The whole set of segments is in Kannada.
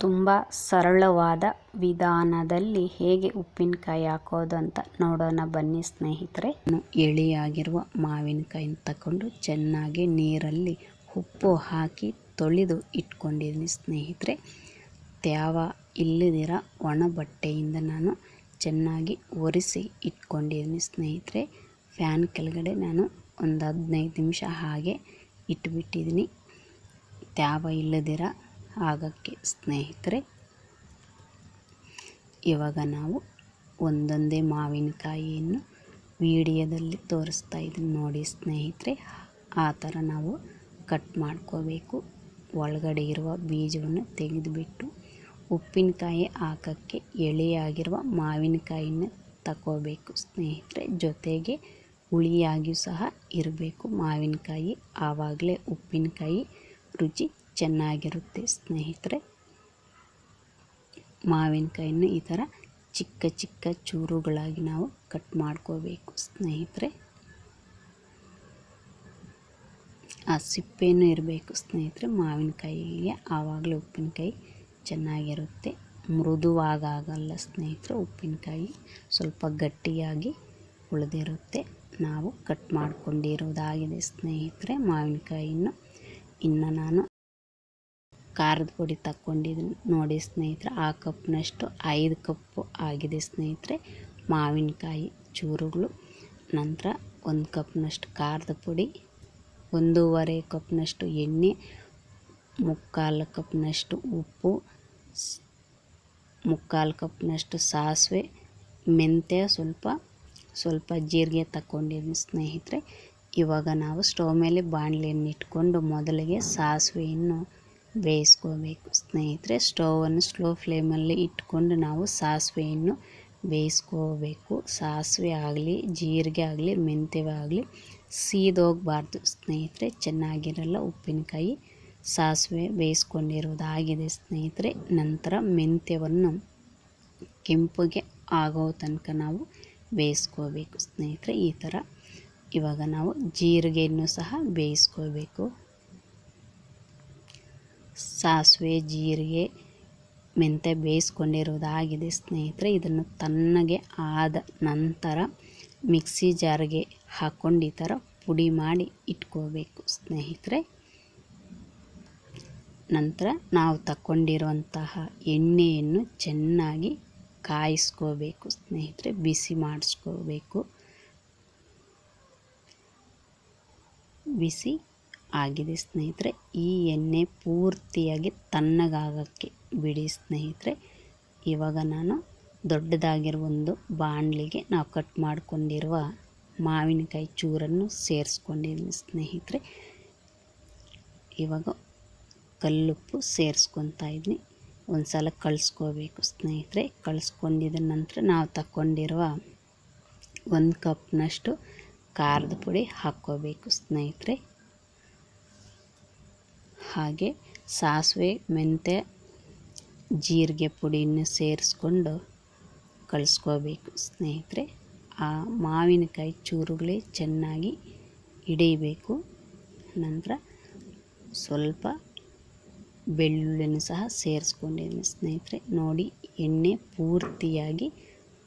ತುಂಬ ಸರಳವಾದ ವಿಧಾನದಲ್ಲಿ ಹೇಗೆ ಉಪ್ಪಿನಕಾಯಿ ಹಾಕೋದು ಅಂತ ನೋಡೋಣ ಬನ್ನಿ ಸ್ನೇಹಿತರೆ. ಎಳೆಯಾಗಿರುವ ಮಾವಿನಕಾಯಿನ ತಗೊಂಡು ಚೆನ್ನಾಗಿ ನೀರಲ್ಲಿ ಉಪ್ಪು ಹಾಕಿ ತೊಳೆದು ಇಟ್ಕೊಂಡಿದ್ದೀನಿ ಸ್ನೇಹಿತರೆ. ತ್ಯಾವ ಇಲ್ಲದಿರ ಒಣ ಬಟ್ಟೆಯಿಂದ ನಾನು ಚೆನ್ನಾಗಿ ಒರೆಸಿ ಇಟ್ಕೊಂಡಿದ್ದೀನಿ ಸ್ನೇಹಿತರೆ. ಫ್ಯಾನ್ ಕೆಳಗಡೆ ನಾನು ಒಂದು 15 ನಿಮಿಷ ಹಾಗೆ ಇಟ್ಬಿಟ್ಟಿದ್ದೀನಿ ತ್ಯಾವ ಇಲ್ಲದಿರ ಆಗಕ್ಕೆ ಸ್ನೇಹಿತರೆ. ಇವಾಗ ನಾವು ಒಂದೊಂದೇ ಮಾವಿನಕಾಯಿಯನ್ನು ವಿಡಿಯೋದಲ್ಲಿ ತೋರಿಸ್ತಾ ಇದ್ದೀನಿ ನೋಡಿ ಸ್ನೇಹಿತರೆ. ಆ ಥರ ನಾವು ಕಟ್ ಮಾಡ್ಕೋಬೇಕು. ಒಳಗಡೆ ಇರುವ ಬೀಜವನ್ನು ತೆಗೆದುಬಿಟ್ಟು ಉಪ್ಪಿನಕಾಯಿ ಹಾಕೋಕ್ಕೆ ಎಳೆಯಾಗಿರುವ ಮಾವಿನಕಾಯಿನ ತಗೋಬೇಕು ಸ್ನೇಹಿತರೆ. ಜೊತೆಗೆ ಹುಳಿಯಾಗಿಯೂ ಸಹ ಇರಬೇಕು ಮಾವಿನಕಾಯಿ, ಆವಾಗಲೇ ಉಪ್ಪಿನಕಾಯಿ ರುಚಿ ಚೆನ್ನಾಗಿರುತ್ತೆ ಸ್ನೇಹಿತರೆ. ಮಾವಿನಕಾಯಿನ ಈ ಥರ ಚಿಕ್ಕ ಚಿಕ್ಕ ಚೂರುಗಳಾಗಿ ನಾವು ಕಟ್ ಮಾಡ್ಕೋಬೇಕು ಸ್ನೇಹಿತರೆ. ಆ ಸಿಪ್ಪೆನೂ ಇರಬೇಕು ಸ್ನೇಹಿತರೆ ಮಾವಿನಕಾಯಿಗೆ, ಆವಾಗಲೇ ಉಪ್ಪಿನಕಾಯಿ ಚೆನ್ನಾಗಿರುತ್ತೆ. ಮೃದುವಾಗಲ್ಲ ಸ್ನೇಹಿತರೆ, ಉಪ್ಪಿನಕಾಯಿ ಸ್ವಲ್ಪ ಗಟ್ಟಿಯಾಗಿ ಉಳಿದಿರುತ್ತೆ. ನಾವು ಕಟ್ ಮಾಡ್ಕೊಂಡಿರೋದಾಗಿದೆ ಸ್ನೇಹಿತರೆ ಮಾವಿನಕಾಯಿಯನ್ನು. ಇನ್ನು ನಾನು ಖಾರದ ಪುಡಿ ತಗೊಂಡಿದ್ದೀನಿ ನೋಡಿ ಸ್ನೇಹಿತರೆ. ಆ ಕಪ್ನಷ್ಟು 5 ಕಪ್ಪು ಆಗಿದೆ ಸ್ನೇಹಿತರೆ ಮಾವಿನಕಾಯಿ ಚೂರುಗಳು. ನಂತರ 1 ಕಪ್ನಷ್ಟು ಖಾರದ ಪುಡಿ, 1.5 ಕಪ್ನಷ್ಟು ಎಣ್ಣೆ, 3/4 ಕಪ್ನಷ್ಟು ಉಪ್ಪು, 3/4 ಕಪ್ನಷ್ಟು ಸಾಸಿವೆ, ಮೆಂತ್ಯ, ಸ್ವಲ್ಪ ಜೀರಿಗೆ ತಗೊಂಡಿದ್ದೀನಿ ಸ್ನೇಹಿತರೆ. ಇವಾಗ ನಾವು ಸ್ಟವ್ ಮೇಲೆ ಬಾಣಲೆಯನ್ನು ಇಟ್ಕೊಂಡು ಮೊದಲಿಗೆ ಸಾಸಿವೆಯನ್ನು ಬೇಯಿಸ್ಕೋಬೇಕು ಸ್ನೇಹಿತರೆ. ಸ್ಟವನ್ನು ಸ್ಲೋ ಫ್ಲೇಮಲ್ಲಿ ಇಟ್ಕೊಂಡು ನಾವು ಸಾಸಿವೆಯನ್ನು ಬೇಯಿಸ್ಕೋಬೇಕು. ಸಾಸಿವೆ ಆಗಲಿ, ಜೀರಿಗೆ ಆಗಲಿ, ಮೆಂತ್ಯವೇ ಆಗಲಿ ಸೀದೋಗಬಾರ್ದು ಸ್ನೇಹಿತರೆ, ಚೆನ್ನಾಗಿರಲ್ಲ ಉಪ್ಪಿನಕಾಯಿ. ಸಾಸಿವೆ ಬೇಯಿಸ್ಕೊಂಡಿರೋದಾಗಿದೆ ಸ್ನೇಹಿತರೆ. ನಂತರ ಮೆಂತ್ಯವನ್ನು ಕೆಂಪುಗೆ ಆಗೋ ತನಕ ನಾವು ಬೇಯಿಸ್ಕೋಬೇಕು ಸ್ನೇಹಿತರೆ ಈ ಥರ. ಇವಾಗ ನಾವು ಜೀರಿಗೆಯನ್ನು ಸಹ ಬೇಯಿಸ್ಕೋಬೇಕು. ಸಾಸಿವೆ, ಜೀರಿಗೆ, ಮೆಂತ್ಯ ಬೇಯಿಸ್ಕೊಂಡಿರೋದಾಗಿದೆ ಸ್ನೇಹಿತರೆ. ಇದನ್ನು ತಣ್ಣಗೆ ಆದ ನಂತರ ಮಿಕ್ಸಿ ಜಾರ್ಗೆ ಹಾಕ್ಕೊಂಡು ಈ ಥರ ಪುಡಿ ಮಾಡಿ ಇಟ್ಕೋಬೇಕು ಸ್ನೇಹಿತರೆ. ನಂತರ ನಾವು ತಗೊಂಡಿರುವಂತಹ ಎಣ್ಣೆಯನ್ನು ಚೆನ್ನಾಗಿ ಕಾಯಿಸ್ಕೋಬೇಕು ಸ್ನೇಹಿತರೆ, ಬಿಸಿ ಮಾಡಿಸ್ಕೋಬೇಕು. ಬಿಸಿ ಆಗಿದೆ ಸ್ನೇಹಿತರೆ. ಈ ಎಣ್ಣೆ ಪೂರ್ತಿಯಾಗಿ ತಣ್ಣಗಾಗಕ್ಕೆ ಬಿಡಿ ಸ್ನೇಹಿತರೆ. ಇವಾಗ ನಾನು ದೊಡ್ಡದಾಗಿರುವ ಒಂದು ಬಾಣಲಿಗೆ ನಾವು ಕಟ್ ಮಾಡ್ಕೊಂಡಿರುವ ಮಾವಿನಕಾಯಿ ಚೂರನ್ನು ಸೇರಿಸ್ಕೊಂಡಿದ್ದೀನಿ ಸ್ನೇಹಿತರೆ. ಇವಾಗ ಕಲ್ಲುಪ್ಪು ಸೇರಿಸ್ಕೊತಾ ಇದ್ದೀನಿ. ಒಂದು ಸಲ ಕಳಿಸ್ಕೋಬೇಕು ಸ್ನೇಹಿತರೆ. ಕಳಿಸ್ಕೊಂಡಿದ ನಂತರ ನಾವು ತಗೊಂಡಿರುವ 1 ಕಪ್ನಷ್ಟು ಖಾರದ ಪುಡಿ ಹಾಕ್ಕೋಬೇಕು ಸ್ನೇಹಿತರೆ. ಹಾಗೆ ಸಾಸಿವೆ, ಮೆಂತ್ಯ, ಜೀರಿಗೆ ಪುಡಿಯನ್ನು ಸೇರಿಸ್ಕೊಂಡು ಕಳಿಸ್ಕೋಬೇಕು ಸ್ನೇಹಿತರೆ. ಆ ಮಾವಿನಕಾಯಿ ಚೂರುಗಳೇ ಚೆನ್ನಾಗಿ ಹಿಡಿಬೇಕು. ನಂತರ ಸ್ವಲ್ಪ ಬೆಳ್ಳುಳ್ಳಿನ ಸಹ ಸೇರಿಸ್ಕೊಂಡಿದ್ದೀನಿ ಸ್ನೇಹಿತರೆ. ನೋಡಿ ಎಣ್ಣೆ ಪೂರ್ತಿಯಾಗಿ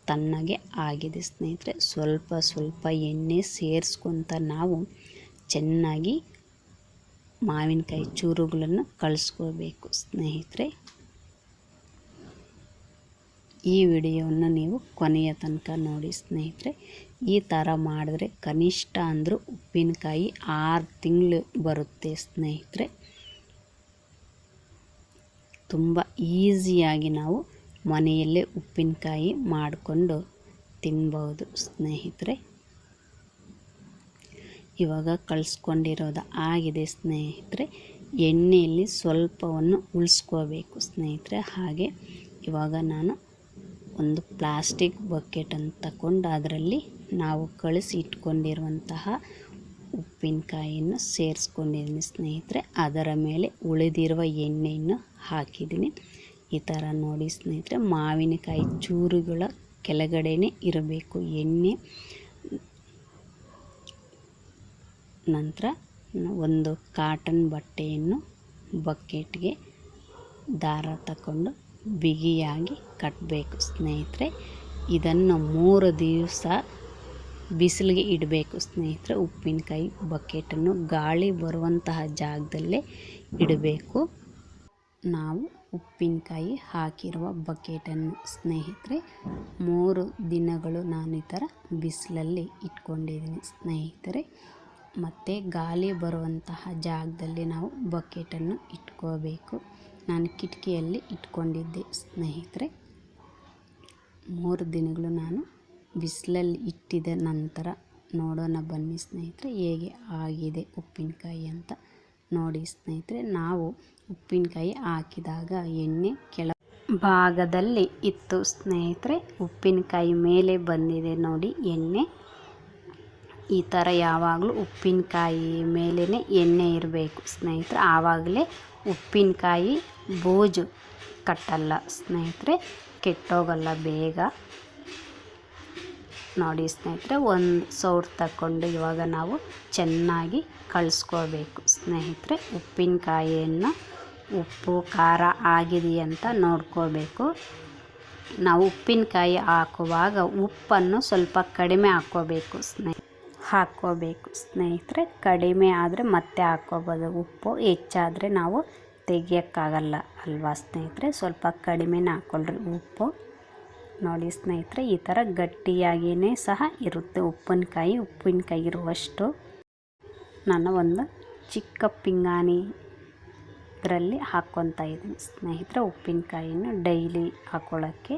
ತಣ್ಣಗೆ ಆಗಿದೆ ಸ್ನೇಹಿತರೆ. ಸ್ವಲ್ಪ ಎಣ್ಣೆ ಸೇರಿಸ್ಕೊತ ನಾವು ಚೆನ್ನಾಗಿ ಮಾವಿನಕಾಯಿ ಚೂರುಗಳನ್ನು ಕಳಿಸ್ಕೋಬೇಕು ಸ್ನೇಹಿತರೆ. ಈ ವಿಡಿಯೋವನ್ನು ನೀವು ಕೊನೆಯ ತನಕ ನೋಡಿ ಸ್ನೇಹಿತರೆ. ಈ ಥರ ಮಾಡಿದ್ರೆ ಕನಿಷ್ಠ ಅಂದರೂ ಉಪ್ಪಿನಕಾಯಿ 6 ತಿಂಗಳು ಬರುತ್ತೆ ಸ್ನೇಹಿತರೆ. ತುಂಬ ಈಸಿಯಾಗಿ ನಾವು ಮನೆಯಲ್ಲೇ ಉಪ್ಪಿನಕಾಯಿ ಮಾಡಿಕೊಂಡು ತಿನ್ಬೋದು ಸ್ನೇಹಿತರೆ. ಇವಾಗ ಕಳಿಸ್ಕೊಂಡಿರೋದು ಆಗಿದೆ ಸ್ನೇಹಿತರೆ. ಎಣ್ಣೆಯಲ್ಲಿ ಸ್ವಲ್ಪವನ್ನು ಉಳಿಸ್ಕೋಬೇಕು ಸ್ನೇಹಿತರೆ. ಹಾಗೆ ಇವಾಗ ನಾನು ಒಂದು ಪ್ಲಾಸ್ಟಿಕ್ ಬಕೆಟನ್ನು ತಗೊಂಡು ಅದರಲ್ಲಿ ನಾವು ಕಳಿಸಿ ಇಟ್ಕೊಂಡಿರುವಂತಹ ಉಪ್ಪಿನಕಾಯಿಯನ್ನು ಸೇರಿಸ್ಕೊಂಡಿದ್ದೀನಿ ಸ್ನೇಹಿತರೆ. ಅದರ ಮೇಲೆ ಉಳಿದಿರುವ ಎಣ್ಣೆಯನ್ನು ಹಾಕಿದ್ದೀನಿ. ಈ ಥರ ನೋಡಿ ಸ್ನೇಹಿತರೆ, ಮಾವಿನಕಾಯಿ ಚೂರುಗಳ ಕೆಳಗಡೆನೇ ಇರಬೇಕು ಎಣ್ಣೆ. ನಂತರ ಒಂದು ಕಾಟನ್ ಬಟ್ಟೆಯನ್ನು ಬಕೆಟ್ಗೆ ದಾರ ತಗೊಂಡು ಬಿಗಿಯಾಗಿ ಕಟ್ಟಬೇಕು ಸ್ನೇಹಿತರೆ. ಇದನ್ನು 3 ದಿವಸ ಬಿಸಿಲಿಗೆ ಇಡಬೇಕು ಸ್ನೇಹಿತರೆ. ಉಪ್ಪಿನಕಾಯಿ ಬಕೆಟನ್ನು ಗಾಳಿ ಬರುವಂತಹ ಜಾಗದಲ್ಲೇ ಇಡಬೇಕು. ನಾವು ಉಪ್ಪಿನಕಾಯಿ ಹಾಕಿರುವ ಬಕೆಟನ್ನು ಸ್ನೇಹಿತರೆ 3 ದಿನಗಳು ನಾನು ಈ ಥರ ಬಿಸಿಲಲ್ಲಿ ಇಟ್ಕೊಂಡಿದ್ದೀನಿ ಸ್ನೇಹಿತರೆ. ಮತ್ತು ಗಾಳಿ ಬರುವಂತಹ ಜಾಗದಲ್ಲಿ ನಾವು ಬಕೆಟನ್ನು ಇಟ್ಕೋಬೇಕು. ನಾನು ಕಿಟಕಿಯಲ್ಲಿ ಇಟ್ಕೊಂಡಿದ್ದೆ ಸ್ನೇಹಿತರೆ. 3 ದಿನಗಳು ನಾನು ಬಿಸಿಲಲ್ಲಿ ಇಟ್ಟಿದ ನಂತರ ನೋಡೋಣ ಬನ್ನಿ ಸ್ನೇಹಿತರೆ ಹೇಗೆ ಆಗಿದೆ ಉಪ್ಪಿನಕಾಯಿ ಅಂತ. ನೋಡಿ ಸ್ನೇಹಿತರೆ, ನಾವು ಉಪ್ಪಿನಕಾಯಿ ಹಾಕಿದಾಗ ಎಣ್ಣೆ ಕೆಳ ಭಾಗದಲ್ಲಿ ಇತ್ತು ಸ್ನೇಹಿತರೆ. ಉಪ್ಪಿನಕಾಯಿ ಮೇಲೆ ಬಂದಿದೆ ನೋಡಿ ಎಣ್ಣೆ. ಈ ಥರ ಯಾವಾಗಲೂ ಉಪ್ಪಿನಕಾಯಿ ಮೇಲೇ ಎಣ್ಣೆ ಇರಬೇಕು ಸ್ನೇಹಿತರೆ. ಆವಾಗಲೇ ಉಪ್ಪಿನಕಾಯಿ ಬೂಜು ಕಟ್ಟಲ್ಲ ಸ್ನೇಹಿತರೆ, ಕೆಟ್ಟೋಗಲ್ಲ ಬೇಗ. ನೋಡಿ ಸ್ನೇಹಿತರೆ, ಒಂದು ಸೌಟ್ ತಗೊಂಡು ಇವಾಗ ನಾವು ಚೆನ್ನಾಗಿ ಕಳಿಸ್ಕೋಬೇಕು ಸ್ನೇಹಿತರೆ. ಉಪ್ಪಿನಕಾಯಿಯನ್ನು ಉಪ್ಪು ಖಾರ ಆಗಿದೆಯಂತ ನೋಡ್ಕೋಬೇಕು. ನಾವು ಉಪ್ಪಿನಕಾಯಿ ಹಾಕುವಾಗ ಉಪ್ಪನ್ನು ಸ್ವಲ್ಪ ಕಡಿಮೆ ಹಾಕ್ಕೋಬೇಕು ಸ್ನೇಹಿತರೆ. ಕಡಿಮೆ ಆದರೆ ಮತ್ತೆ ಹಾಕ್ಕೋಬೋದು. ಉಪ್ಪು ಹೆಚ್ಚಾದರೆ ನಾವು ತೆಗಿಯೋಕ್ಕಾಗಲ್ಲ ಅಲ್ವಾ ಸ್ನೇಹಿತರೆ. ಸ್ವಲ್ಪ ಕಡಿಮೆನೇ ಹಾಕ್ಕೊಳ್ರಿ ಉಪ್ಪು. ನೋಡಿ ಸ್ನೇಹಿತರೆ, ಈ ಥರ ಗಟ್ಟಿಯಾಗಿಯೇ ಸಹ ಇರುತ್ತೆ ಉಪ್ಪಿನಕಾಯಿ ಇರುವಷ್ಟು. ನಾನು ಒಂದು ಚಿಕ್ಕ ಪಿಂಗಾಣಿ ಇದರಲ್ಲಿ ಹಾಕ್ಕೊತಾ ಇದ್ದೀನಿ ಸ್ನೇಹಿತರೆ. ಉಪ್ಪಿನಕಾಯಿನ ಡೈಲಿ ಹಾಕ್ಕೊಳ್ಳೋಕ್ಕೆ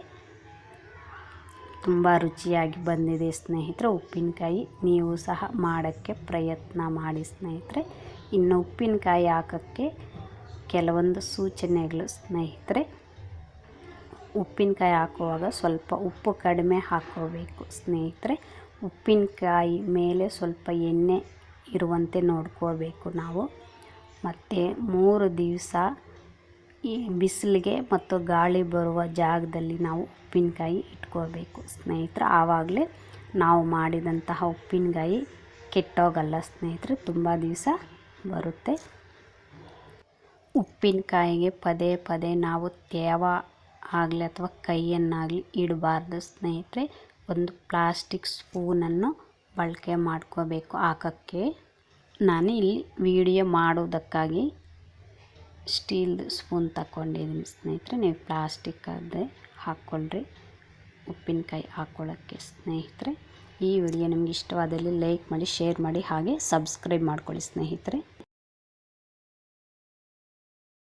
ತುಂಬ ರುಚಿಯಾಗಿ ಬಂದಿದೆ ಸ್ನೇಹಿತರೆ ಉಪ್ಪಿನಕಾಯಿ. ನೀವು ಸಹ ಮಾಡೋಕ್ಕೆ ಪ್ರಯತ್ನ ಮಾಡಿ ಸ್ನೇಹಿತರೆ. ಇನ್ನು ಉಪ್ಪಿನಕಾಯಿ ಹಾಕೋಕ್ಕೆ ಕೆಲವೊಂದು ಸೂಚನೆಗಳು ಸ್ನೇಹಿತರೆ. ಉಪ್ಪಿನಕಾಯಿ ಹಾಕುವಾಗ ಸ್ವಲ್ಪ ಉಪ್ಪು ಕಡಿಮೆ ಹಾಕ್ಕೋಬೇಕು ಸ್ನೇಹಿತರೆ. ಉಪ್ಪಿನಕಾಯಿ ಮೇಲೆ ಸ್ವಲ್ಪ ಎಣ್ಣೆ ಇರುವಂತೆ ನೋಡ್ಕೋಬೇಕು ನಾವು. ಮತ್ತು 3 ದಿವಸ ಈ ಬಿಸಿಲಿಗೆ ಮತ್ತು ಗಾಳಿ ಬರುವ ಜಾಗದಲ್ಲಿ ನಾವು ಉಪ್ಪಿನಕಾಯಿ ಇಟ್ಕೋಬೇಕು ಸ್ನೇಹಿತರೆ. ಆವಾಗಲೇ ನಾವು ಮಾಡಿದಂತಹ ಉಪ್ಪಿನಕಾಯಿ ಕೆಟ್ಟೋಗಲ್ಲ ಸ್ನೇಹಿತರೆ, ತುಂಬ ದಿವಸ ಬರುತ್ತೆ. ಉಪ್ಪಿನಕಾಯಿಗೆ ಪದೇ ಪದೇ ನಾವು ತೇವ ಆಗಲಿ ಅಥವಾ ಕೈಯನ್ನಾಗಲಿ ಇಡಬಾರ್ದು ಸ್ನೇಹಿತರೆ. ಒಂದು ಪ್ಲಾಸ್ಟಿಕ್ ಸ್ಪೂನನ್ನು ಬಳಕೆ ಮಾಡ್ಕೋಬೇಕು ಹಾಕೋಕ್ಕೆ. ನಾನು ಇಲ್ಲಿ ವಿಡಿಯೋ ಮಾಡೋದಕ್ಕಾಗಿ ಸ್ಟೀಲ್ದು ಸ್ಪೂನ್ ತಗೊಂಡಿದ್ದೀನಿ ಸ್ನೇಹಿತರೆ. ನೀವು ಪ್ಲಾಸ್ಟಿಕ್ ಆದರೆ ಹಾಕ್ಕೊಳ್ರಿ ಉಪ್ಪಿನಕಾಯಿ ಹಾಕ್ಕೊಳ್ಳೋಕ್ಕೆ ಸ್ನೇಹಿತರೆ. ಈ ವಿಡಿಯೋ ನಿಮ್ಗೆ ಇಷ್ಟವಾದಲ್ಲಿ ಲೈಕ್ ಮಾಡಿ, ಶೇರ್ ಮಾಡಿ, ಹಾಗೆ ಸಬ್ಸ್ಕ್ರೈಬ್ ಮಾಡ್ಕೊಳ್ಳಿ ಸ್ನೇಹಿತರೆ.